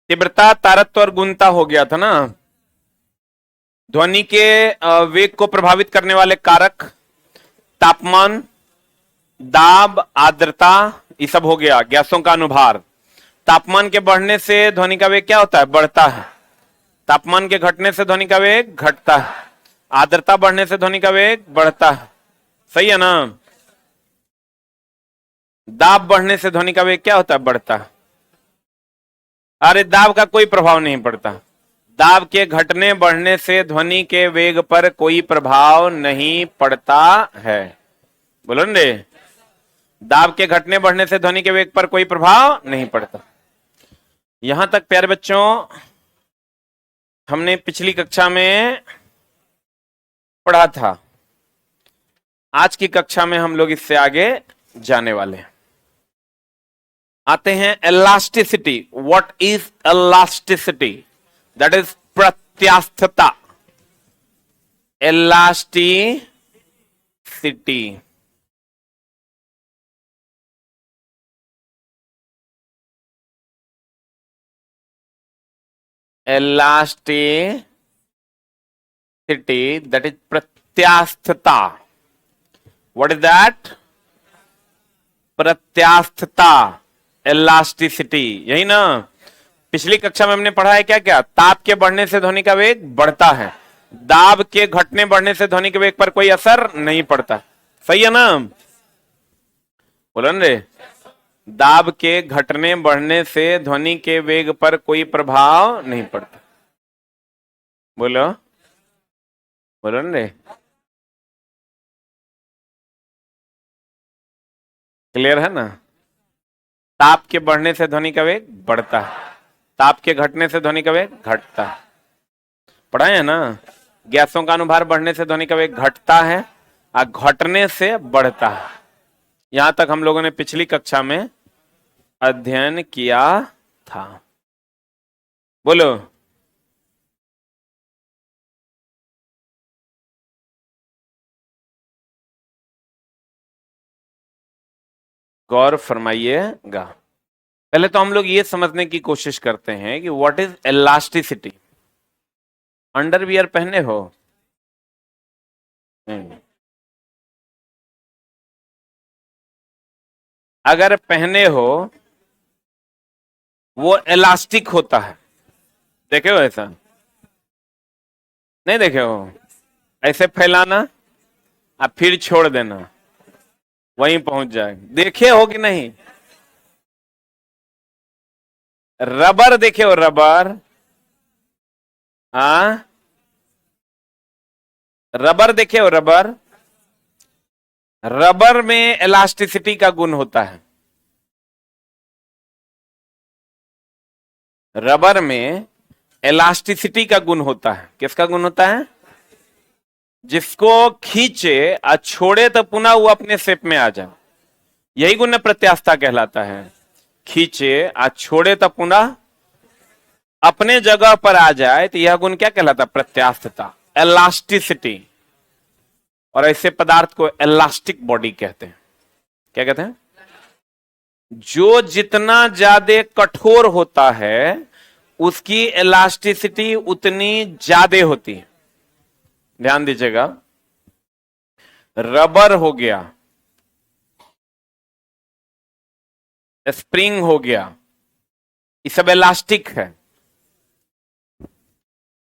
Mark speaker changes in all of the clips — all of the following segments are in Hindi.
Speaker 1: तीव्रता, तारत्व और गुणता हो गया था ना। ध्वनि के वेग को प्रभावित करने वाले कारक तापमान, दाब, आर्द्रता, ये सब हो गया। गैसों का अनुभार। तापमान के बढ़ने से ध्वनि का वेग क्या होता है? बढ़ता है। तापमान के घटने से ध्वनि का वेग घटता है। आर्द्रता बढ़ने से ध्वनि का वेग बढ़ता है। सही है ना? दाब बढ़ने से ध्वनि का वेग क्या होता है? बढ़ता है। अरे दाब का कोई प्रभाव नहीं पड़ता। दाब के घटने बढ़ने से ध्वनि के वेग पर कोई प्रभाव नहीं पड़ता है। बोलो ना रे। दाब के घटने बढ़ने से ध्वनि के वेग पर कोई प्रभाव नहीं पड़ता। यहां तक प्यारे बच्चों हमने पिछली कक्षा में पढ़ा था। आज की कक्षा में हम लोग इससे आगे जाने वाले हैं। आते हैं elasticity. What is elasticity? That is प्रत्यास्थता। इलास्टिसिटी दैट इज प्रत्यास्थता। What is that? प्रत्यास्थता, इलास्टिसिटी, यही ना। पिछली कक्षा में हमने पढ़ा है क्या क्या? ताप के बढ़ने से ध्वनि का वेग बढ़ता है। दाब के घटने बढ़ने से ध्वनि के वेग पर कोई असर नहीं पड़ता। सही है ना? बोलो ना रे। दाब के घटने बढ़ने से ध्वनि के वेग पर कोई प्रभाव नहीं पड़ता। बोलो, बोलो ना रे। क्लियर है ना? ताप के बढ़ने से ध्वनि का वेग बढ़ता है। ताप के घटने से ध्वनि का वेग घटता है। पढ़ाए है ना? गैसों का अनुभार बढ़ने से ध्वनि का वेग घटता है और घटने से बढ़ता है। यहां तक हम लोगों ने पिछली कक्षा में अध्ययन किया था। बोलो। गौर फरमाइएगा। पहले तो हम लोग ये समझने की कोशिश करते हैं कि व्हाट इज इलास्टिसिटी। अंडरवियर पहने हो? नहीं। अगर पहने हो वो इलास्टिक होता है। देखे हो ऐसा? नहीं देखे हो? ऐसे फैलाना और फिर छोड़ देना, वहीं पहुंच जाए। देखे हो कि नहीं? रबर देखे हो? रबर, हाँ, रबर देखे हो? रबर, रबर में इलास्टिसिटी का गुण होता है। रबर में इलास्टिसिटी का गुण होता है। किसका गुण होता है? जिसको खींचे और छोड़े तो पुनः वो अपने शेप में आ जाए, यही गुण प्रत्यास्थता कहलाता है। खींचे और छोड़े तो पुनः अपने जगह पर आ जाए तो यह गुण क्या कहलाता है? प्रत्यास्थता, इलास्टिसिटी। और ऐसे पदार्थ को इलास्टिक बॉडी कहते हैं। क्या कहते हैं? जो जितना ज्यादा कठोर होता है उसकी इलास्टिसिटी उतनी ज्यादा होती है। ध्यान दीजिएगा। रबर हो गया, स्प्रिंग हो गया, ये सब इलास्टिक है।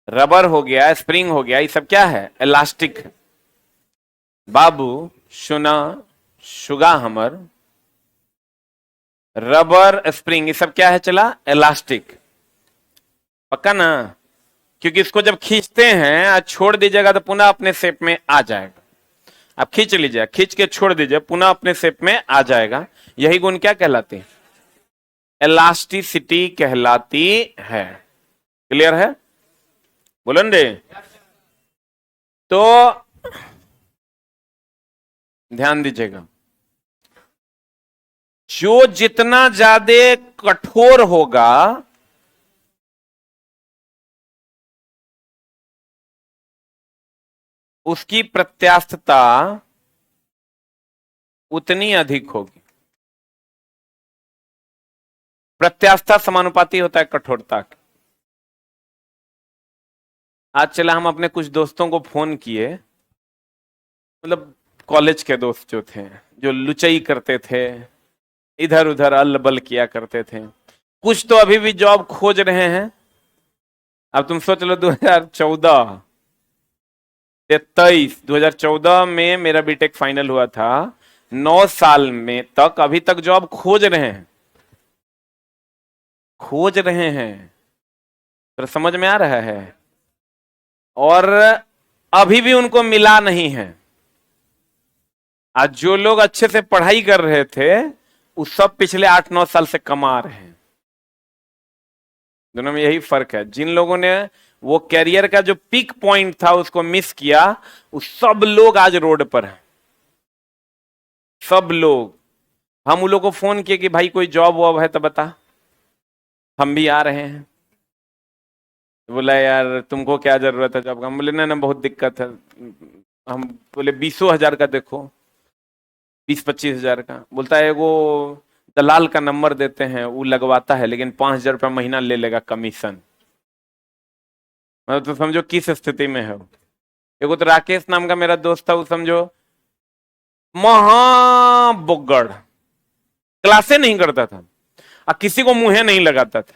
Speaker 1: रबर हो गया, स्प्रिंग हो गया, ये सब क्या है? इलास्टिक है। बाबू, सुना, शुगा हमर, रबर, स्प्रिंग, ये सब क्या है? चला इलास्टिक। पक्का ना? क्योंकि इसको जब खींचते हैं और छोड़ दीजिएगा तो पुनः अपने शेप में आ जाएगा। आप खींच लीजिए, खींच के छोड़ दीजिए, पुनः अपने शेप में आ जाएगा। यही गुण क्या कहलाती है? इलास्टिसिटी कहलाती है। क्लियर है? बोलो रे। तो ध्यान दीजिएगा, जो जितना ज्यादा कठोर होगा उसकी प्रत्यास्थता उतनी अधिक होगी। प्रत्यास्थता समानुपाती होता है कठोरता के। आज चला हम अपने कुछ दोस्तों को फोन किए, मतलब कॉलेज के दोस्त जो थे, जो लुचई करते थे, इधर उधर अल बल किया करते थे, कुछ तो अभी भी जॉब खोज रहे हैं। अब तुम सोच लो 2014 से 2014 में मेरा बीटेक फाइनल हुआ था, 9 साल में तक अभी तक जॉब खोज रहे हैं, तो समझ में आ रहा है। और अभी भी उनको मिला नहीं है। आज जो लोग अच्छे से पढ़ाई कर रहे थे वो सब पिछले 8-9 साल से कमा रहे हैं। दोनों में यही फर्क है। जिन लोगों ने वो कैरियर का जो पीक पॉइंट था उसको मिस किया, वो सब लोग आज रोड पर हैं। सब लोग। हम उन लोगों को फोन किए कि भाई कोई जॉब वॉब है तो बता, हम भी आ रहे हैं। बोला यार तुमको क्या जरूरत है जॉब का? हम बोले ना बहुत दिक्कत है। हम बोले 20,000 का देखो, 20-25,000 का। बोलता है वो दलाल का नंबर देते हैं, वो लगवाता है लेकिन 5,000 रुपया महीना ले लेगा कमीशन। मतलब तो समझो किस स्थिति में है। एगो तो राकेश नाम का मेरा दोस्त था, वो समझो महाबुग्गड़, क्लासे नहीं करता था और किसी को मुंहे नहीं लगाता था।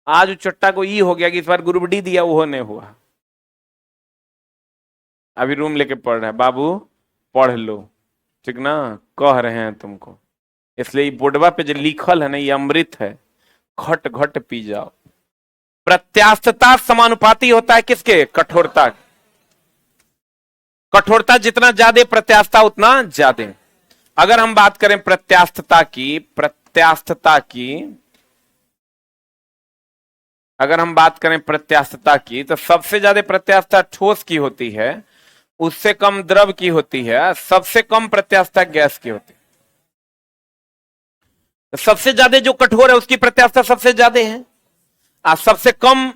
Speaker 1: आज चट्टा को ई हो गया कि इस बार ग्रुप डी दिया, वो नहीं हुआ। अभी रूम लेके पढ़ रहा है। बाबू पढ़ लो, ठीक ना, कह रहे हैं तुमको। इसलिए बोर्डवा पे जो लिखल है ना, ये अमृत है, घट घट पी जाओ। प्रत्यास्थता समानुपाती होता है किसके? कठोरता। कठोरता जितना ज्यादा, प्रत्यास्थता उतना ज्यादा। अगर हम बात करें प्रत्यास्थता की, अगर हम बात करें प्रत्यास्थता की, तो सबसे ज्यादा प्रत्यास्थता ठोस की होती है, उससे कम द्रव की होती है, सबसे कम प्रत्यास्थता गैस की होती है। तो सबसे ज्यादा जो कठोर है उसकी प्रत्यास्थता सबसे ज्यादा है, और सबसे कम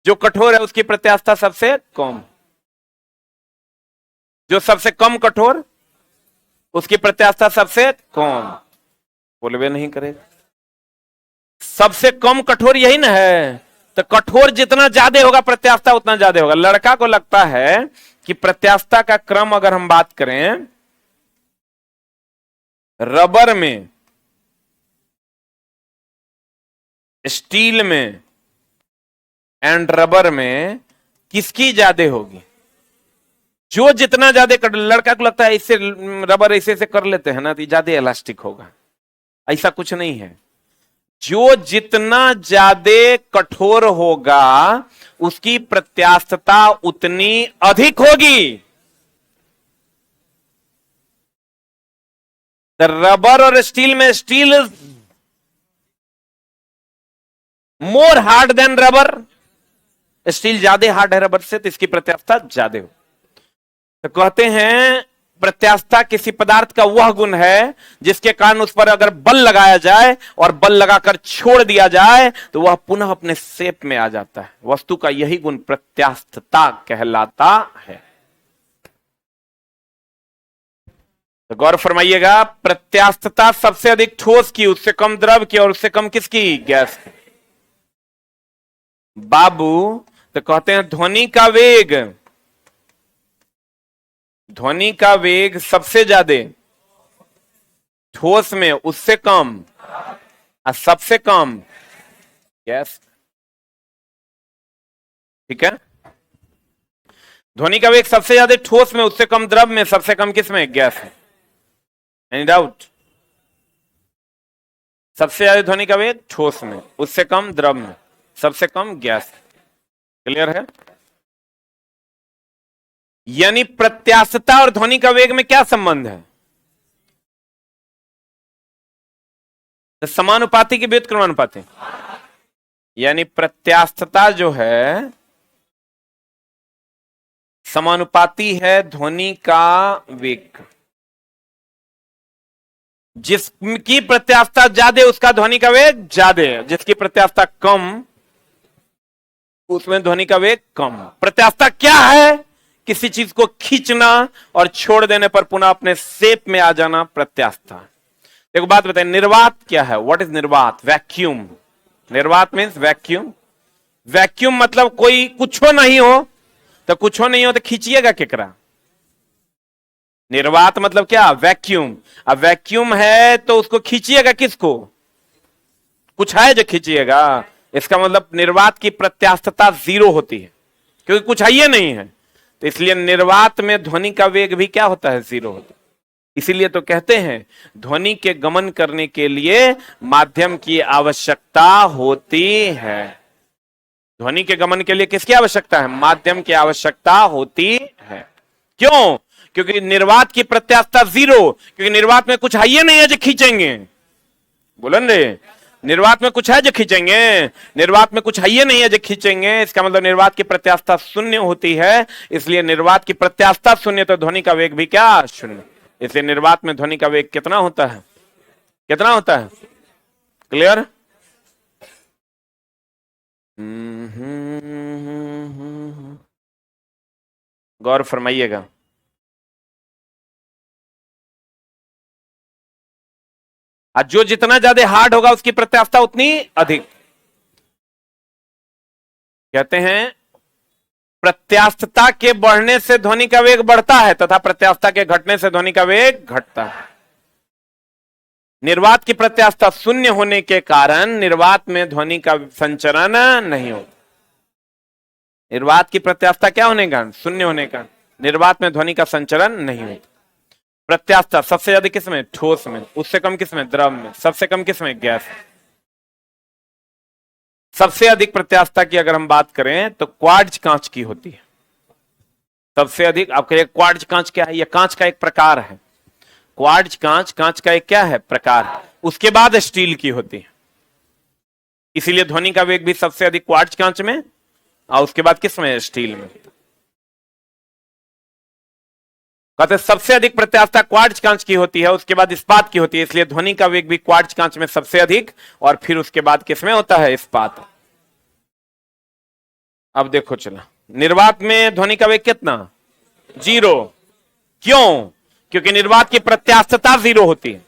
Speaker 1: जो कठोर है उसकी प्रत्यास्थता सबसे कम। जो सबसे कम कठोर उसकी प्रत्यास्थता सबसे कम। बोलबे नहीं करेगा। सबसे कम कठोर यही ना है। तो कठोर जितना ज्यादा होगा प्रत्यास्थता उतना ज्यादा होगा। लड़का को लगता है कि प्रत्यास्थता का क्रम अगर हम बात करें, रबर में, स्टील में एंड रबर में किसकी ज्यादा होगी? जो जितना ज्यादा लड़का को लगता है इससे रबर ऐसे से कर लेते हैं ना तो ज्यादा इलास्टिक होगा। ऐसा कुछ नहीं है। जो जितना ज्यादा कठोर होगा उसकी प्रत्यास्थता उतनी अधिक होगी। रबर और स्टील में, steel is more hard than rubber, steel ज्यादा हार्ड है रबर से, तो इसकी प्रत्यास्थता ज्यादा हो। तो कहते हैं प्रत्यास्थता किसी पदार्थ का वह गुण है जिसके कारण उस पर अगर बल लगाया जाए और बल लगाकर छोड़ दिया जाए तो वह पुनः अपने शेप में आ जाता है। वस्तु का यही गुण प्रत्यास्थता कहलाता है। तो गौर फरमाइएगा, प्रत्यास्थता सबसे अधिक ठोस की, उससे कम द्रव की, और उससे कम किसकी? गैस की। बाबू तो कहते हैं ध्वनि का वेग, ध्वनि का वेग सबसे ज्यादा ठोस में, उससे कम, और सबसे कम गैस। ठीक है। ध्वनि का वेग सबसे ज्यादा ठोस में, उससे कम द्रव में, सबसे कम किस में? गैस में। Any doubt? सबसे ज्यादा ध्वनि का वेग ठोस में, उससे कम द्रव में, सबसे कम गैस। क्लियर है? यानी प्रत्यास्थता और ध्वनि का वेग में क्या संबंध है? तो समानुपाती की व्युत्क्रमानुपाती। यानी प्रत्यास्थता जो है समानुपाती है ध्वनि का वेग। जिसकी प्रत्यास्थता ज्यादा उसका ध्वनि का वेग ज्यादा है, जिसकी प्रत्यास्थता कम उसमें ध्वनि का वेग कम। प्रत्यास्थता क्या है? किसी चीज को खींचना और छोड़ देने पर पुनः अपने शेप में आ जाना प्रत्यास्थता। देखो बात बताए, निर्वात क्या है? व्हाट इज निर्वात? वैक्यूम। निर्वात मीन्स वैक्यूम। वैक्यूम मतलब कोई कुछ नहीं हो, तो कुछ नहीं हो तो खींचिएगा केकरा? निर्वात मतलब क्या? वैक्यूम। अब वैक्यूम है तो उसको खींचिएगा किसको? कुछ है जो खींचिएगा। इसका मतलब निर्वात की प्रत्यास्थता जीरो होती है, क्योंकि कुछ है ही नहीं है। तो इसलिए निर्वात में ध्वनि का वेग भी क्या होता है? जीरो होता है। इसीलिए तो कहते हैं ध्वनि के गमन करने के लिए माध्यम की आवश्यकता होती है। ध्वनि के गमन के लिए किसकी आवश्यकता है? माध्यम की आवश्यकता होती है। क्यों? क्योंकि निर्वात की प्रत्यास्थता जीरो, क्योंकि निर्वात में कुछ है ही नहीं है जो खींचेंगे। बोलन रे, निर्वात में कुछ है जो खींचेंगे? निर्वात में कुछ है ही नहीं है जो खींचेंगे। इसका मतलब निर्वात की प्रत्यास्थता शून्य होती है। इसलिए निर्वात की प्रत्यास्थता शून्य, तो ध्वनि का वेग भी क्या? शून्य। इसलिए निर्वात में ध्वनि का वेग कितना होता है? कितना होता है? क्लियर? गौर फरमाइएगा। और जो जितना ज्यादा हार्ड होगा उसकी प्रत्यास्थता उतनी अधिक। कहते हैं प्रत्यास्थता के बढ़ने से ध्वनि का वेग बढ़ता है तथा प्रत्यास्थता के घटने से ध्वनि का वेग घटता है। निर्वात की प्रत्यास्थता शून्य होने के कारण निर्वात में ध्वनि का संचरण नहीं होता। निर्वात की प्रत्यास्थता क्या होने का? शून्य होने का। निर्वात में ध्वनि का संचरण नहीं होता। प्रत्यास्थता सबसे ज्यादा किसमें? ठोस में। उससे कम किसमें? द्रव में। सबसे कम किसमें? गैस। सबसे अधिक प्रत्यास्थता की अगर हम बात करें तो क्वार्ट्ज कांच की होती है। सबसे अधिक। आप कहिए क्वार्ट्ज कांच क्या है? यह कांच का एक प्रकार है। क्वार्ट्ज कांच कांच का एक क्या है? प्रकार। उसके बाद स्टील की होती है। इसीलिए ध्वनि का वेग भी सबसे अधिक क्वार्ट्ज कांच में, और उसके बाद किसमें? स्टील में। कहते सबसे अधिक प्रत्यास्थता क्वार्ट्ज कांच की होती है, उसके बाद इस्पात की होती है। इसलिए ध्वनि का वेग भी क्वार्ट्ज कांच में सबसे अधिक, और फिर उसके बाद किसमें होता है? इस्पात। अब देखो चला, निर्वात में ध्वनि का वेग कितना? जीरो। क्यों? क्योंकि निर्वात की प्रत्यास्थता जीरो होती है।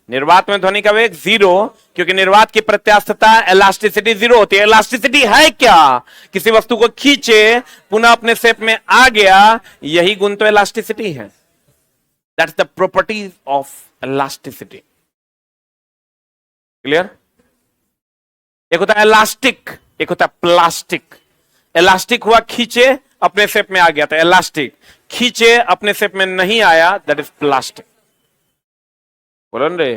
Speaker 1: निर्वात में ध्वनि का वेग जीरो, क्योंकि निर्वात की प्रत्यास्थता इलास्टिसिटी जीरो होती है। इलास्टिसिटी है क्या? किसी वस्तु को खींचे पुनः अपने शेप में आ गया, यही गुण तो इलास्टिसिटी है। That's the properties of elasticity. Clear? एक होता है इलास्टिक, एक होता है प्लास्टिक। इलास्टिक हुआ खींचे अपने शेप में आ गया था इलास्टिक, खींचे अपने शेप में नहीं आया, दैट इज प्लास्टिक। बोलो रे।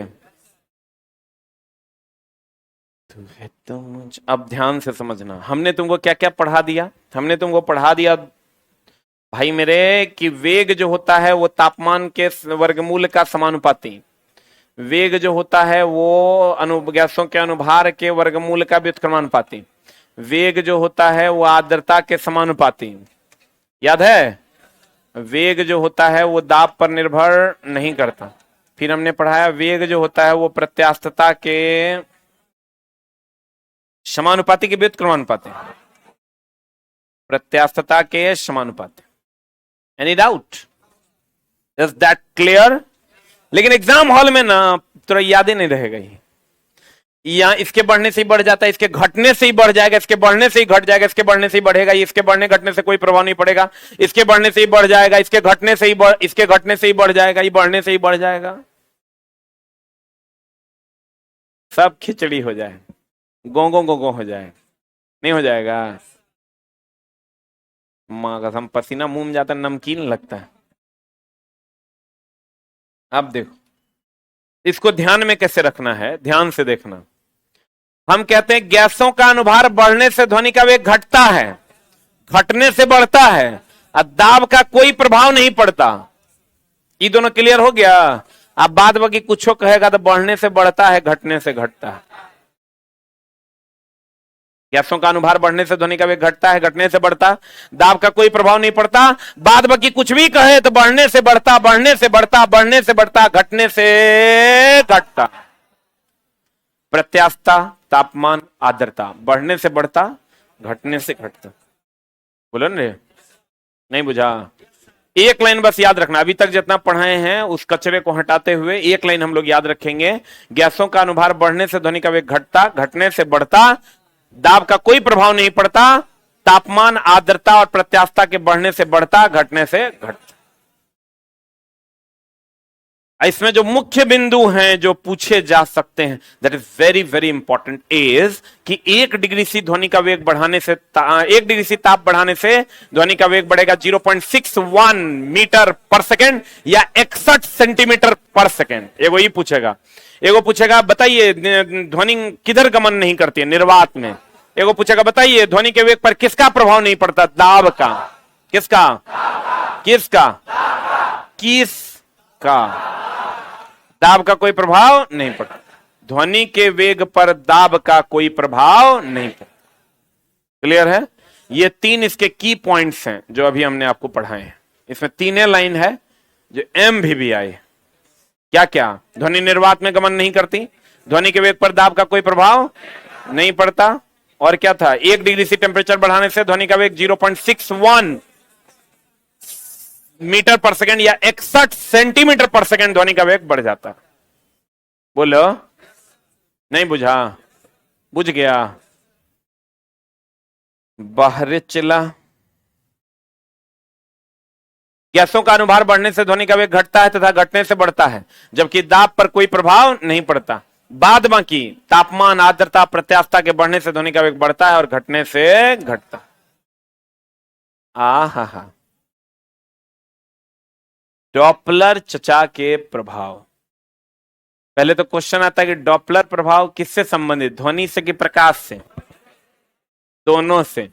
Speaker 1: तुम अब ध्यान से समझना, हमने तुमको क्या क्या पढ़ा दिया? हमने तुमको पढ़ा दिया भाई मेरे कि वेग जो होता है वो तापमान के वर्गमूल का समानुपाती। वेग जो होता है वो गैसों के अनुभार के वर्गमूल का व्युत्क्रमानुपाती। वेग जो होता है वो आर्द्रता के समानुपाती। याद है? वेग जो होता है वो दाब पर निर्भर नहीं करता। फिर हमने पढ़ाया वेग जो होता है वो प्रत्यास्थता के समानुपाती के व्युत्क्रमानुपाती। प्रत्यास्थता के समानुपाती। Any doubt? Is that clear? लेकिन एग्जाम हॉल में ना थोड़ा याद ही नहीं रहेगा। यहाँ इसके बढ़ने से ही बढ़ जाता है, इसके घटने से ही बढ़ जाएगा, इसके बढ़ने से ही घट जाएगा, इसके बढ़ने से ही बढ़ेगा, इसके बढ़ने घटने से कोई प्रभाव नहीं पड़ेगा, इसके बढ़ने से ही बढ़ जाएगा, इसके घटने से ही इसके घटने से ही बढ़ जाएगा, ये बढ़ने से ही बढ़ जाएगा। सब खिचड़ी हो जाए, गो हो जाए, नहीं हो जाएगा? माँ कसम पसीना मुंह में जाता, नमकीन लगता है। अब देखो इसको ध्यान में कैसे रखना है, ध्यान से देखना। हम कहते हैं गैसों का अनुभार बढ़ने से ध्वनि का वेग घटता है, घटने से बढ़ता है, और दाब का कोई प्रभाव नहीं पड़ता। ये दोनों क्लियर हो गया? अब बाद बाकी कुछ कहेगा तो बढ़ने से बढ़ता है, घटने से घटता है। गैसों का अनुभार बढ़ने से ध्वनि का वेग घटता है, घटने से बढ़ता, दाब का कोई प्रभाव नहीं पड़ता। बाद बाकी कुछ भी कहे तो बढ़ने से बढ़ता, बढ़ने से बढ़ता, बढ़ने से बढ़ता, घटने से घटता। प्रत्यास्थता, तापमान, आर्द्रता, बढ़ने से बढ़ता, घटने से घटता। बोलो ना, नहीं बुझा? एक लाइन बस याद रखना, अभी तक जितना पढ़ाए हैं उस कचरे को हटाते हुए एक लाइन हम लोग याद रखेंगे। गैसों का अनुभार बढ़ने से ध्वनि का वेग घटता, घटने से बढ़ता, दाब का कोई प्रभाव नहीं पड़ता, तापमान, आर्द्रता और प्रत्यास्थता के बढ़ने से बढ़ता, घटने से घटता। इसमें जो मुख्य बिंदु हैं जो पूछे जा सकते हैं, that is very very important, is कि 1 डिग्री सी ध्वनि का वेग बढ़ाने से 1 डिग्री सी ताप बढ़ाने से ध्वनि का वेग बढ़ेगा 0.61 मीटर पर सेकेंड या 61 सेंटीमीटर पर सेकेंड। एगो ये पूछेगा, एगो पूछेगा बताइए ध्वनि किधर गमन नहीं करती है, निर्वात में। एगो पूछेगा बताइए ध्वनि के वेग पर किसका प्रभाव नहीं पड़ता, दाब का। किसका? किसका? किसका? दाब का कोई प्रभाव नहीं पड़ता। ध्वनि के वेग पर दाब का कोई प्रभाव नहीं पड़ता। क्लियर है? ये 3 इसके की पॉइंट्स हैं जो अभी हमने आपको पढ़ाए हैं। इसमें 3 लाइन है जो MVVI। क्या क्या? ध्वनि निर्वात में गमन नहीं करती, ध्वनि के वेग पर दाब का कोई प्रभाव नहीं पड़ता, और क्या था? 1 डिग्री सी टेम्परेचर बढ़ाने से ध्वनि का वेग 0.61 मीटर पर सेकेंड या 61 सेंटीमीटर पर सेकेंड ध्वनि का वेग बढ़ जाता। बोलो, नहीं बुझा? बुझ गया? बाहर चला। गैसों का अनुभार बढ़ने से ध्वनि का वेग घटता है तथा घटने से बढ़ता है, जबकि दाब पर कोई प्रभाव नहीं पड़ता। बाद बाकी तापमान, आर्द्रता, प्रत्यास्थता के बढ़ने से ध्वनि का वेग बढ़ता है और घटने से घटता। हा। डॉपलर चचा के प्रभाव। पहले तो क्वेश्चन आता है कि डॉपलर प्रभाव किससे संबंधित, ध्वनि से कि प्रकाश से? दोनों से।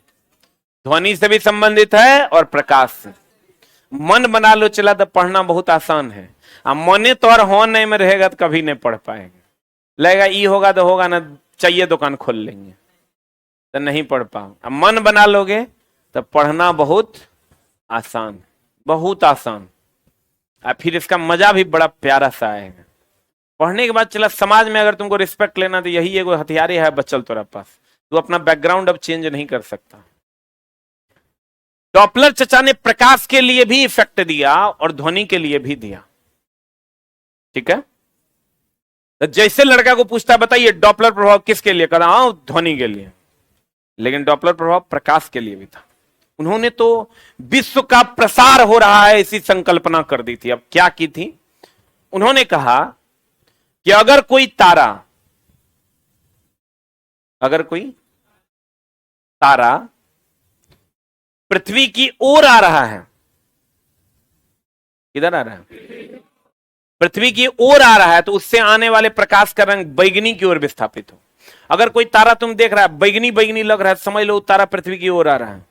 Speaker 1: ध्वनि से भी संबंधित है और प्रकाश से। मन बना लो चला तो पढ़ना बहुत आसान है। अब मने तो और होने में रहेगा तो कभी नहीं पढ़ पाएंगे। लगेगा ई होगा तो होगा ना, चाहिए दुकान खोल लेंगे तो नहीं पढ़ पाओ। अब मन बना लोगे तो पढ़ना बहुत आसान, बहुत आसान। और फिर इसका मजा भी बड़ा प्यारा सा आएगा। पढ़ने के बाद चला समाज में अगर तुमको रिस्पेक्ट लेना तो यही एगो हथियार है बच्चल तोरा पास। तू अपना बैकग्राउंड अब चेंज नहीं कर सकता। डॉपलर चचा ने प्रकाश के लिए भी इफेक्ट दिया और ध्वनि के लिए भी दिया। ठीक है? तो जैसे लड़का को पूछता बताइए डॉपलर प्रभाव किसके लिए, कहता हूं ध्वनि के लिए, लेकिन डॉपलर प्रभाव प्रकाश के लिए भी था। उन्होंने तो विश्व का प्रसार हो रहा है ऐसी संकल्पना कर दी थी। अब क्या की थी? उन्होंने कहा कि अगर कोई तारा पृथ्वी की ओर आ रहा है, किधर आ रहा है? पृथ्वी की ओर आ रहा है, तो उससे आने वाले प्रकाश का रंग बैगनी की ओर विस्थापित हो। अगर कोई तारा तुम देख रहा है बैगनी बैगनी लग रहा है, समझ लो तारा पृथ्वी की ओर आ रहा है।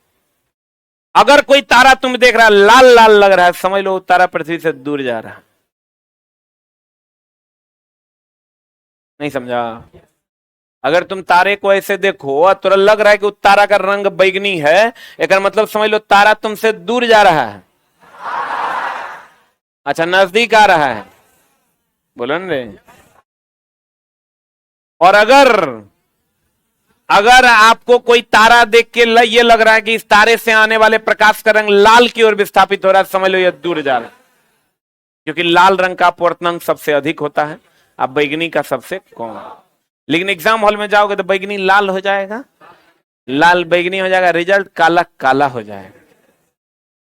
Speaker 1: अगर कोई तारा तुम देख रहा है लाल लाल लग रहा है, समझ लो तारा पृथ्वी से दूर जा रहा है। नहीं समझा? अगर तुम तारे को ऐसे देखो और तुरंत लग रहा है कि उस तारा का रंग बैगनी है, एक मतलब समझ लो तारा तुमसे दूर जा रहा है। अच्छा, नजदीक आ रहा है, बोलो न रे। और अगर आपको कोई तारा देख के ये लग रहा है कि इस तारे से आने वाले प्रकाश का रंग लाल की ओर विस्थापित हो रहा है, समझ लो ये दूर जा रहा है, क्योंकि लाल रंग का अपवर्तनांक सबसे अधिक होता है, अब बैगनी का सबसे कम। लेकिन एग्जाम हॉल में जाओगे तो बैगनी लाल हो जाएगा, लाल बैगनी हो जाएगा, रिजल्ट काला काला हो जाएगा।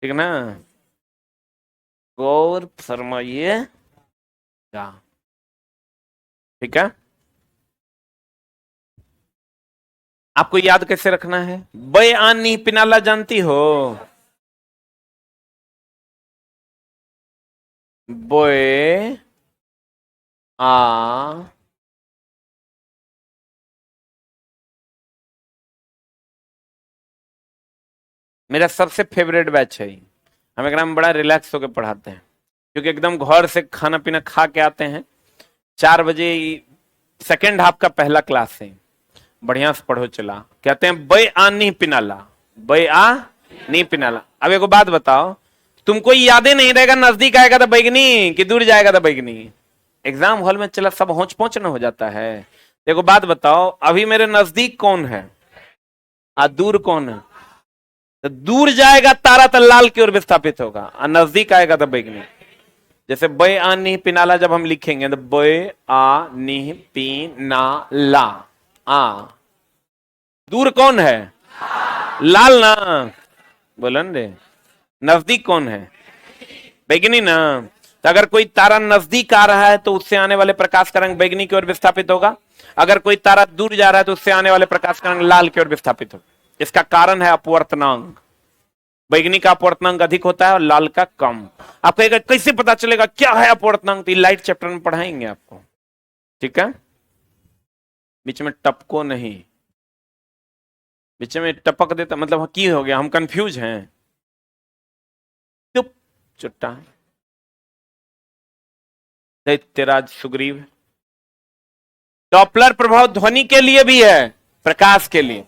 Speaker 1: ठीक ना? गौर फरमाइए। ठीक है? आपको याद कैसे रखना है? बे आनी पिनाला जानती हो? बोए आ मेरा सबसे फेवरेट बैच है। हम एकदम बड़ा रिलैक्स होकर पढ़ाते हैं, क्योंकि एकदम घर से खाना पीना खा के आते हैं। 4 बजे सेकेंड हाफ का पहला क्लास है, बढ़िया से पढ़ो चला। कहते हैं बे आ नी पिनाला, बे आ नी पिनाला। अब एक बात बताओ, तुमको यादें नहीं रहेगा नजदीक आएगा तो बैगनी कि दूर जाएगा तो बैगनी? एग्जाम हॉल में चला सब होच पोच न हो जाता है। देखो बात बताओ, अभी मेरे नजदीक कौन है और दूर कौन है? तो दूर जाएगा तारा तो लाल की ओर विस्थापित होगा, और नजदीक आएगा तो बैगनी। जैसे बय आ निह पिनाला जब हम लिखेंगे तो बय आ निह पी ना ला, आ दूर कौन है? लाल ना, बोलन रे। नजदीक कौन है? बैगनी ना। तो अगर कोई तारा नजदीक आ रहा है तो उससे आने वाले प्रकाश का रंग बैगनी की ओर विस्थापित होगा, अगर कोई तारा दूर जा रहा है तो उससे आने वाले प्रकाश का रंग लाल की ओर विस्थापित होगा। इसका कारण है अपवर्तनांक। बैगनी का अपवर्तनांक अधिक होता है और लाल का कम। आपको कहेगा कैसे पता चलेगा क्या है अपवर्तनांक? तो लाइट चैप्टर में पढ़ाएंगे आपको, ठीक है? बीच में टपको नहीं, बीच में टपक देता मतलब की हो गया, हम कंफ्यूज हैं। चुप चुट्टा दैत्यराज सुग्रीव। डॉपलर प्रभाव ध्वनि के लिए भी है, प्रकाश के लिए।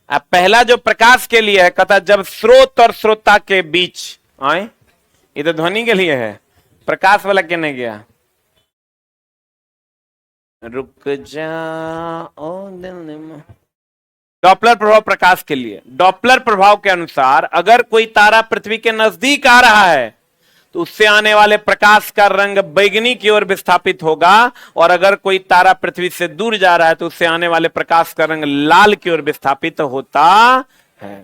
Speaker 1: अब पहला जो प्रकाश के लिए है, कहता जब स्रोत और श्रोता के बीच आए, ये तो ध्वनि के लिए है। प्रकाश वाला कहने गया रुक जा ओ दिल में। डॉपलर प्रभाव प्रकाश के लिए। डॉपलर प्रभाव के अनुसार अगर कोई तारा पृथ्वी के नजदीक आ रहा है तो उससे आने वाले प्रकाश का रंग बैगनी की ओर विस्थापित होगा, और अगर कोई तारा पृथ्वी से दूर जा रहा है तो उससे आने वाले प्रकाश का रंग लाल की ओर विस्थापित होता है।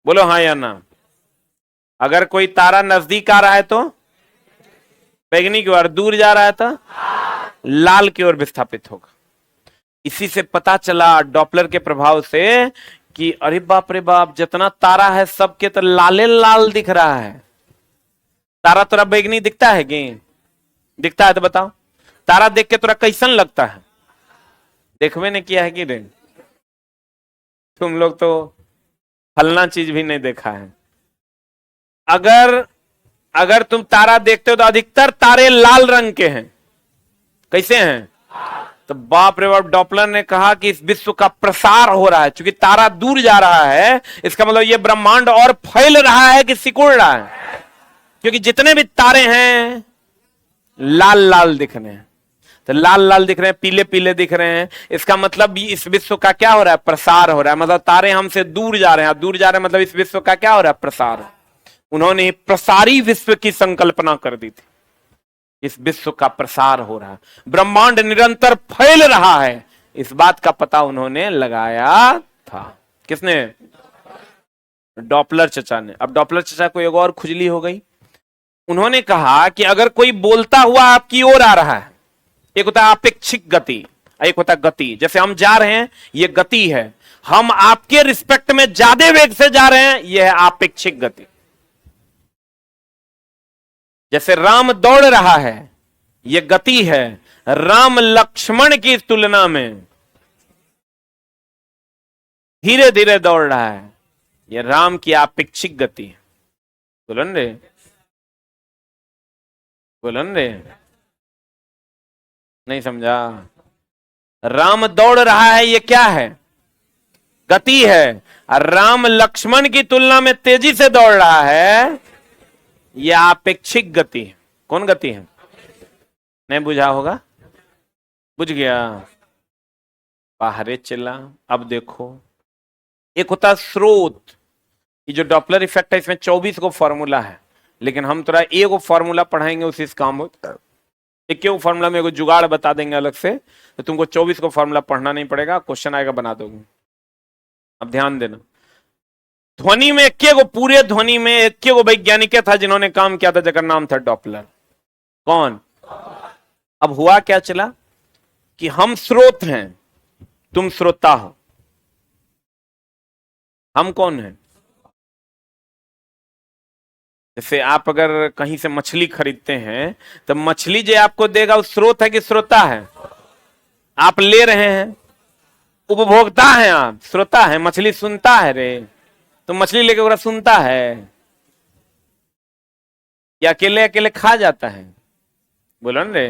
Speaker 1: बोलो हाँ या ना? अगर कोई तारा नजदीक आ रहा है तो बैगनी की ओर, दूर जा रहा है तो लाल की ओर विस्थापित होगा। इसी से पता चला डॉपलर के प्रभाव से कि अरे बाप रे बाप, जितना तारा है सबके तो लाले लाल दिख रहा है। तारा तोरा बैगनी दिखता है कि दिखता है? तो बताओ, तारा देख के तोरा कैसन लगता है? देखवे ने किया है कि नहीं? तुम लोग तो फलना चीज भी नहीं देखा है। अगर तुम तारा देखते हो तो अधिकतर तारे लाल रंग के हैं। कैसे हैं? तो बाप रे बाप, डॉपलर ने कहा कि इस विश्व का प्रसार हो रहा है। क्योंकि तारा दूर जा रहा है, इसका मतलब ये ब्रह्मांड और फैल रहा है कि सिकुड़ रहा है? क्योंकि जितने भी तारे हैं लाल लाल दिख रहे हैं। तो लाल लाल दिख रहे हैं, पीले पीले दिख रहे हैं, इसका मतलब इस विश्व का क्या हो रहा है? प्रसार हो रहा है। मतलब तारे हमसे दूर जा रहे हैं, दूर जा रहे हैं मतलब इस विश्व का क्या हो रहा है? प्रसार। उन्होंने प्रसारी विश्व की संकल्पना कर दी थी। इस विश्व का प्रसार हो रहा है, ब्रह्मांड निरंतर फैल रहा है, इस बात का पता उन्होंने लगाया था। किसने? डॉपलर चचा ने। अब डॉपलर चचा को एक और खुजली हो गई। उन्होंने कहा कि अगर कोई बोलता हुआ आपकी ओर आ रहा है, एक होता है अपेक्षिक गति, एक होता है गति। जैसे हम जा रहे हैं, ये गति है। हम आपके रिस्पेक्ट में ज्यादा वेग से जा रहे हैं, यह है अपेक्षिक गति। जैसे राम दौड़ रहा है, यह गति है। राम लक्ष्मण की तुलना में धीरे धीरे दौड़ रहा है, यह राम की अपेक्षिक गति है। बोलन रे, बोलन रे, नहीं समझा? राम दौड़ रहा है, यह क्या है? गति है। और राम लक्ष्मण की तुलना में तेजी से दौड़ रहा है, यह अपेक्षिक गति है। कौन गति है? नहीं बुझा होगा? बुझ गया? बाहरे चला। अब देखो, एक होता स्रोत। ये जो डॉपलर इफेक्ट है, इसमें 24 को फॉर्मूला है, लेकिन हम थोड़ा एक को फॉर्मूला पढ़ाएंगे, उसी से काम होता। एक फॉर्मूला में जुगाड़ बता देंगे अलग से, तो तुमको 24 को फॉर्मूला पढ़ना नहीं पड़ेगा, क्वेश्चन आएगा बना दोगे। अब ध्यान देना, ध्वनि में एक को, पूरे ध्वनि में एक को वैज्ञानिक था जिन्होंने काम किया था, जिसका नाम था डॉपलर। कौन? अब हुआ क्या चला कि हम स्रोत हैं, तुम श्रोता हो। हम कौन हैं? जैसे आप अगर कहीं से मछली खरीदते हैं तो मछली जो आपको देगा वो स्रोत है कि श्रोता है? आप ले रहे हैं, उपभोक्ता हैं आप, श्रोता है। मछली सुनता है रे, तो मछली लेके पूरा सुनता है या अकेले अकेले खा जाता है? बोलो न रे,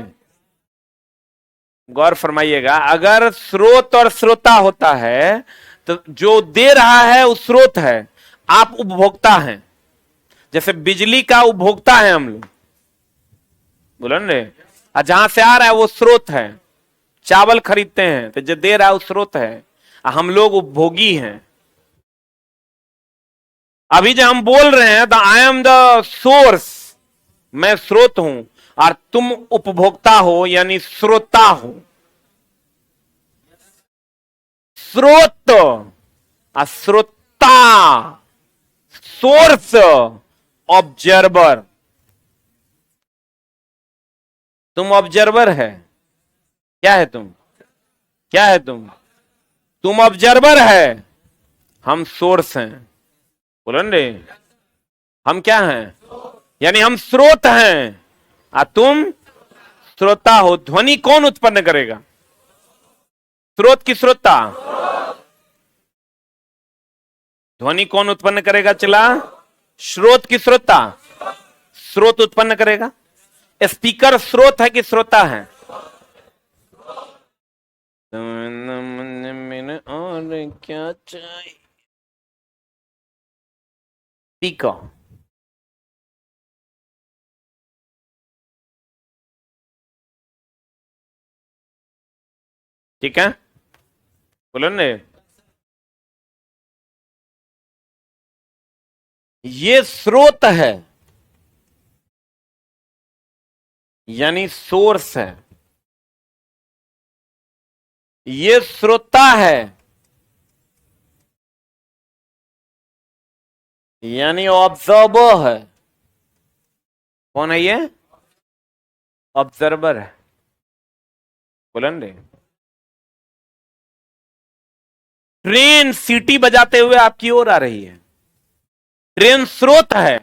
Speaker 1: गौर फरमाइएगा। अगर स्रोत और श्रोता होता है तो जो दे रहा है वो स्रोत है, आप उपभोक्ता हैं। जैसे बिजली का उपभोक्ता है हम लोग, बोलो न रे, और जहां से आ रहा है वो स्रोत है। चावल खरीदते हैं तो जो दे रहा है वो स्रोत है, हम लोग उपभोगी हैं। अभी जो हम बोल रहे हैं, the I am the source, मैं स्रोत हूं, और तुम उपभोक्ता हो यानी श्रोता हो। स्रोत, श्रोता, सोर्स, ऑब्जर्वर। तुम ऑब्जर्वर है। क्या है तुम? क्या है तुम? तुम ऑब्जर्वर है, हम सोर्स हैं। बोलो रे, हम क्या हैं? यानी हम स्रोत हैं और तुम श्रोता हो। ध्वनि कौन उत्पन्न करेगा? स्रोत की श्रोता? ध्वनि कौन उत्पन्न करेगा? चला, स्रोत की श्रोता? स्रोत उत्पन्न करेगा। स्पीकर स्रोत है कि श्रोता है? और क्या चाहिए? स्पीकर। ठीक है, बोलो ने। ये स्रोत है यानी सोर्स है। ये श्रोता है यानी ऑब्जर्वर है। कौन है ये? ऑब्जर्वर है। बोलन रे, ट्रेन सीटी बजाते हुए आपकी ओर आ रही है। ट्रेन स्रोत है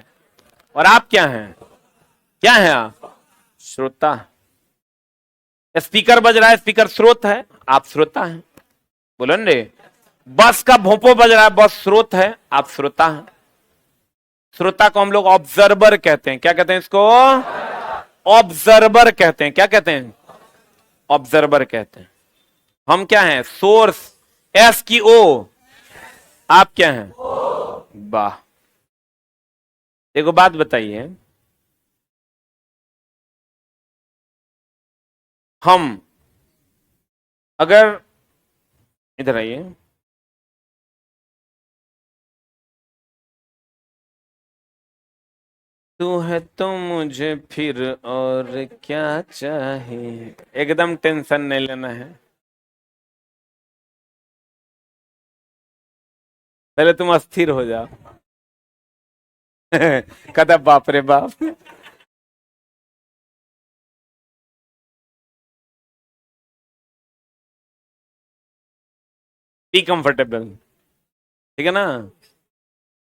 Speaker 1: और आप क्या हैं? क्या हैं आप? श्रोता। स्पीकर बज रहा है, स्पीकर स्रोत है, आप श्रोता हैं। बोलन रे, बस का भोंपो बज रहा है, बस स्रोत है, आप श्रोता हैं। श्रोता को हम लोग ऑब्जर्वर कहते हैं। क्या कहते हैं इसको? ऑब्जर्वर कहते हैं। क्या कहते हैं? ऑब्जर्वर कहते हैं। हम क्या हैं? सोर्स, एस की ओ। आप क्या हैं? वाह। देखो बात बताइए, हम अगर इधर आइए, तू है तो मुझे फिर और क्या चाहिए। एकदम टेंशन नहीं लेना है, पहले तुम अस्थिर हो जाओ। कदा बाप रे बाप। बी कंफर्टेबल, ठीक है ना?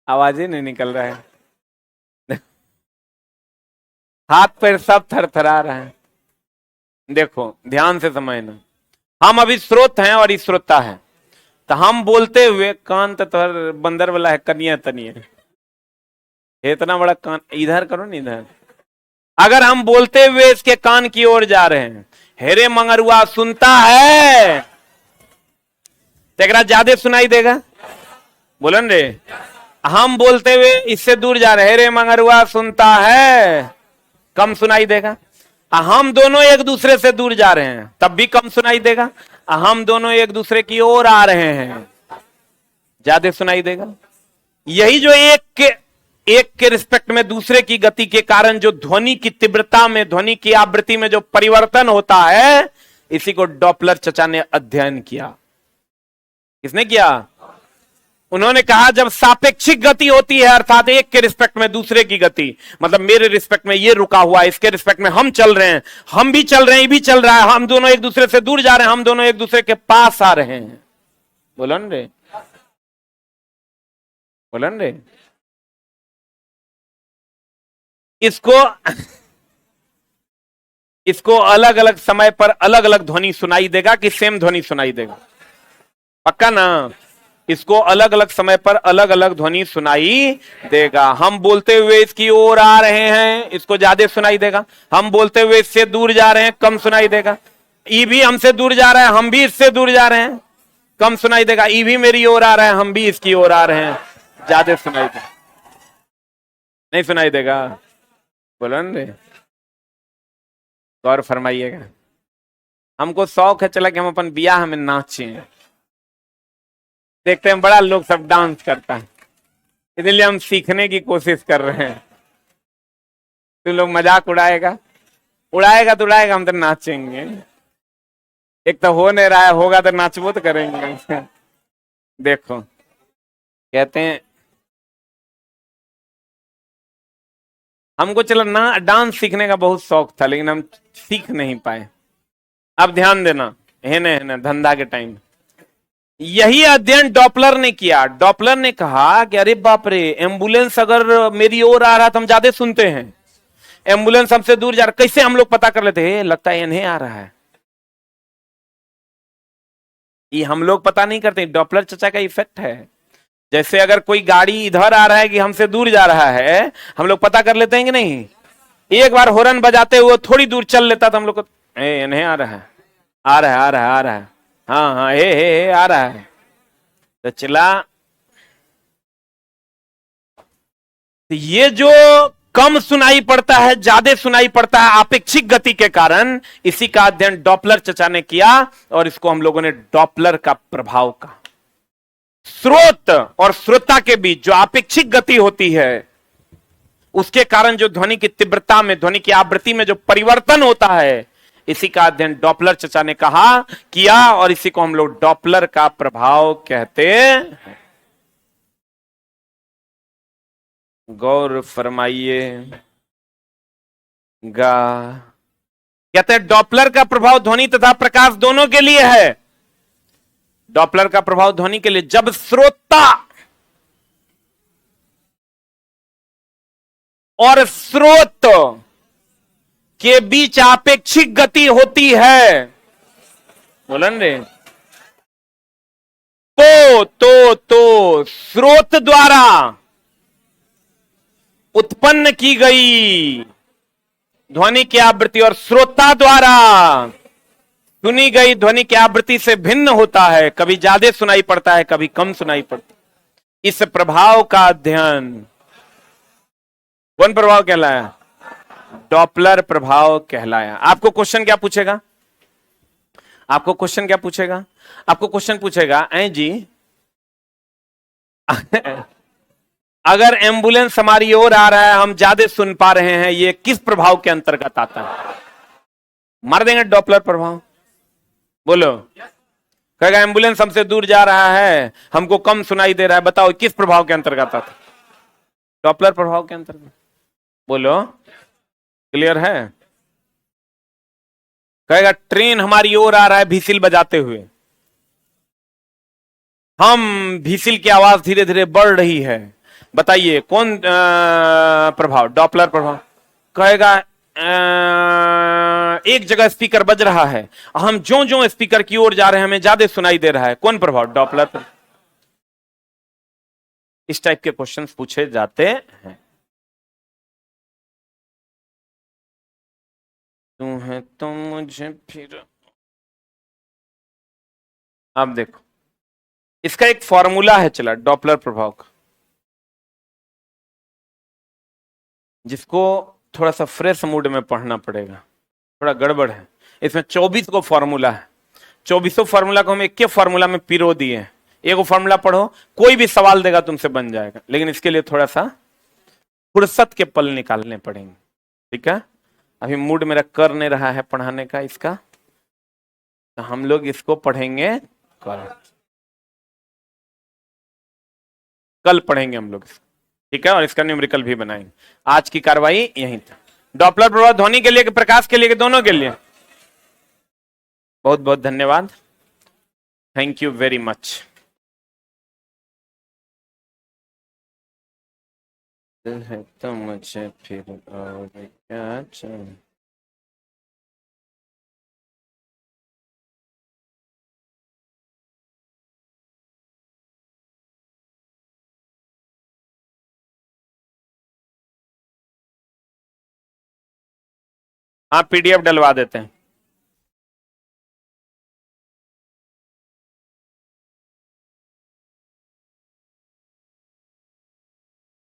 Speaker 1: आवाज ही नहीं निकल रहा है। हाथ पैर सब थरथरा रहे हैं। देखो ध्यान से समझना, हम अभी स्रोत हैं और श्रोता है। तो हम बोलते हुए, कान तो बंदर वाला है, कनिया तनिया, इतना बड़ा कान इधर करो ना, इधर। अगर हम बोलते हुए इसके कान की ओर जा रहे हैं, हेरे मंगरुआ सुनता है, तेरा ज्यादा सुनाई देगा। बोलन रे, हम बोलते हुए इससे दूर जा रहे हैं, हेरे मंगरुआ सुनता है, कम सुनाई देगा। हम दोनों एक दूसरे से दूर जा रहे हैं, तब भी कम सुनाई देगा। हम दोनों एक दूसरे की ओर आ रहे हैं, ज्यादा सुनाई देगा। यही जो एक के रिस्पेक्ट में दूसरे की गति के कारण जो ध्वनि की तीव्रता में, ध्वनि की आवृत्ति में जो परिवर्तन होता है, इसी को डॉपलर चचा ने अध्ययन किया। किसने किया? उन्होंने कहा जब सापेक्षिक गति होती है, अर्थात एक के रिस्पेक्ट में दूसरे की गति, मतलब मेरे रिस्पेक्ट में ये रुका हुआ है, इसके रिस्पेक्ट में हम चल रहे हैं, हम भी चल रहे हैं, ये भी चल रहा है, हम दोनों एक दूसरे से दूर जा रहे हैं, हम दोनों एक दूसरे के पास आ रहे हैं। बोलन रे, बोलन रे। इसको अलग अलग समय पर अलग अलग ध्वनि सुनाई देगा कि सेम ध्वनि सुनाई देगा? पक्का ना? इसको अलग अलग समय पर अलग अलग ध्वनि सुनाई देगा। हम बोलते हुए इसकी ओर आ रहे हैं, इसको ज्यादा सुनाई देगा। हम बोलते हुए इससे दूर जा रहे हैं, कम सुनाई देगा। ई भी हमसे दूर जा रहा है, हम भी इससे दूर जा रहे हैं, कम सुनाई देगा। ई भी मेरी ओर आ रहा है, हम भी इसकी ओर आ रहे हैं, ज्यादा सुनाई देगा। नहीं सुनाई देगा? बोलो ना, गौर फरमाइएगा। हमको शौक है चला कि हम अपन ब्याह में नाचे, देखते हैं बड़ा लोग सब डांस करता है। इसलिए हम सीखने की कोशिश कर रहे हैं। तुम लोग मजाक उड़ाएगा, उड़ाएगा तो उड़ाएगा, हम तो नाचेंगे। एक तो हो नहीं रहा है, होगा तो नाचबो तो करेंगे। देखो, कहते हैं हमको चलो ना डांस सीखने का बहुत शौक था, लेकिन हम सीख नहीं पाए। अब ध्यान देना, है ना धंधा के टाइम यही अध्ययन डॉपलर ने किया। डॉपलर ने कहा कि अरे बाप रे, एम्बुलेंस अगर मेरी ओर आ रहा तो हम ज्यादा सुनते हैं, एम्बुलेंस हमसे दूर जा रहा, कैसे हम लोग पता कर लेते हैं, लगता है इन्हें आ रहा है। ये हम लोग पता नहीं करते, डॉपलर चचा का इफेक्ट है। जैसे अगर कोई गाड़ी इधर आ रहा है कि हमसे दूर जा रहा है, हम लोग पता कर लेते हैं कि नहीं। एक बार हॉर्न बजाते हुए थोड़ी दूर चल लेता तो हम लोग को इन्हें आ रहा है, आ रहा है, आ रहा है, आ रहा है, हाँ हाँ, हे आ रहा है। तो चला, तो ये जो कम सुनाई पड़ता है ज्यादा सुनाई पड़ता है आपेक्षिक गति के कारण, इसी का अध्ययन डॉपलर चचा ने किया और इसको हम लोगों ने डॉपलर का प्रभाव कहा। स्रोत और श्रोता के बीच जो आपेक्षिक गति होती है, उसके कारण जो ध्वनि की तीव्रता में, ध्वनि की आवृत्ति में जो परिवर्तन होता है, इसी का अध्ययन डॉपलर चचा ने कहा किया, और इसी को हम लोग डॉपलर का प्रभाव कहते हैं। गौर फरमाइए गा। कहते हैं डॉपलर का प्रभाव ध्वनि तथा प्रकाश दोनों के लिए है। डॉपलर का प्रभाव ध्वनि के लिए, जब श्रोता और स्रोत के बीच आपेक्षिक गति होती है, बोलन रे, तो स्रोत द्वारा उत्पन्न की गई ध्वनि की आवृत्ति और श्रोता द्वारा सुनी गई ध्वनि की आवृत्ति से भिन्न होता है। कभी ज्यादा सुनाई पड़ता है, कभी कम सुनाई पड़ता है। इस प्रभाव का अध्ययन कौन प्रभाव कहलाया? डॉपलर प्रभाव कहलाया। आपको क्वेश्चन क्या पूछेगा? आपको क्वेश्चन क्या पूछेगा? आपको क्वेश्चन पूछेगा, ऐ जी अगर एम्बुलेंस हमारी ओर आ रहा है, हम ज्यादा सुन पा रहे हैं, ये किस प्रभाव के अंतर्गत आता है? मार देंगे डॉपलर प्रभाव। बोलो, कहेगा एम्बुलेंस हमसे दूर जा रहा है, हमको कम सुनाई दे रहा है, बताओ किस प्रभाव के अंतर्गत आता है? डॉपलर प्रभाव के अंतर्गत। बोलो, क्लियर है? कहेगा ट्रेन हमारी ओर आ रहा है भीसिल बजाते हुए, हम भीसिल की आवाज धीरे धीरे बढ़ रही है, बताइए कौन प्रभाव? डॉपलर प्रभाव। कहेगा एक जगह स्पीकर बज रहा है, हम जो जो स्पीकर की ओर जा रहे हैं हमें ज्यादा सुनाई दे रहा है, कौन प्रभाव? डॉपलर प्रभाव। इस टाइप के क्वेश्चंस पूछे जाते हैं। तू है तो मुझे फिर, अब देखो इसका एक फॉर्मूला है चला डॉपलर प्रभाव का, जिसको थोड़ा सा फ्रेश मूड में पढ़ना पड़ेगा, थोड़ा गड़बड़ है। इसमें 24 को फॉर्मूला है, 24 फॉर्मूला को हम एक के फॉर्मूला में पिरो दिए। एक फॉर्मूला पढ़ो, कोई भी सवाल देगा तुमसे बन जाएगा, लेकिन इसके लिए थोड़ा सा फुर्सत के पल निकालने पड़ेंगे। ठीक है, अभी मूड मेरा कर नहीं रहा है पढ़ाने का इसका, तो हम लोग इसको पढ़ेंगे कल पढ़ेंगे हम लोग इसको। ठीक है, और इसका न्यूमेरिकल भी बनाएंगे। आज की कार्रवाई यहीं तक। डॉपलर प्रभाव ध्वनि के लिए कि प्रकाश के लिए कि दोनों के लिए? बहुत बहुत धन्यवाद, थैंक यू वेरी मच। है तो मुझे फिर और क्या चाहिए? हाँ, पीडीएफ डलवा देते हैं।